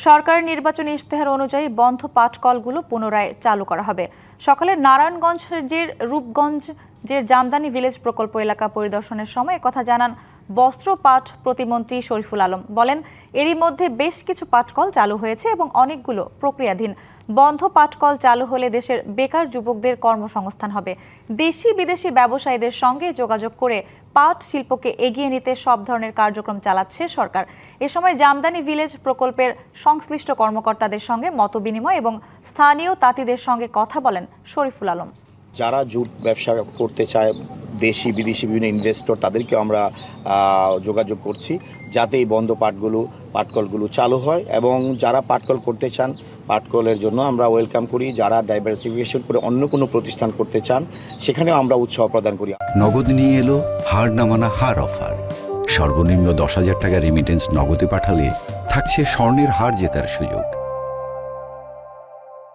সরকারের নির্বাচনী ইশতেহার অনুযায়ী বন্ধ পাটকলগুলো পুনরায় চালু করা হবে। সকালে নারায়ণগঞ্জের রূপগঞ্জের জামদানি ভিলেজ প্রকল্প এলাকা পরিদর্শনের সময় কথা জানান বস্ত্র পাট প্রতিমন্ত্রী শরীফুল আলম। বলেন, এরই মধ্যে বেশ কিছু পাটকল চালু হয়েছে এবং অনেকগুলো প্রক্রিয়াধীন। বন্ধ পাটকল চালু হলে দেশের বেকার যুবকদের কর্মসংস্থান হবে। দেশি বিদেশি ব্যবসায়ীদের সঙ্গে যোগাযোগ করে পাট শিল্পকে এগিয়ে নিতে সব ধরনের কার্যক্রম চালাচ্ছে সরকার। এ সময় জামদানি ভিলেজ প্রকল্পের সংশ্লিষ্ট কর্মকর্তাদের সঙ্গে মতবিনিময় এবং স্থানীয় তাঁতিদের সঙ্গে কথা বলেন শরীফুল আলম। যারা জুট ব্যবসা করতে চায়, দেশি বিদেশি বিভিন্ন ইনভেস্টর, তাদেরকে আমরা যোগাযোগ করছি যাতে এই বন্ধ পাটকলগুলো চালু হয়। এবং যারা পাটকল করতে চান, পাটকলের জন্য আমরা ওয়েলকাম করি। যারা ডাইভার্সিফিকেশন করে অন্য কোনো প্রতিষ্ঠান করতে চান, সেখানেও আমরা উৎসাহ প্রদান করি। নগদ নিয়ে এলো হার না মানা হার অফার। সর্বনিম্ন 10,000 টাকা রেমিটেন্স নগদে পাঠালে থাকছে স্বর্ণের হার জেতার সুযোগ।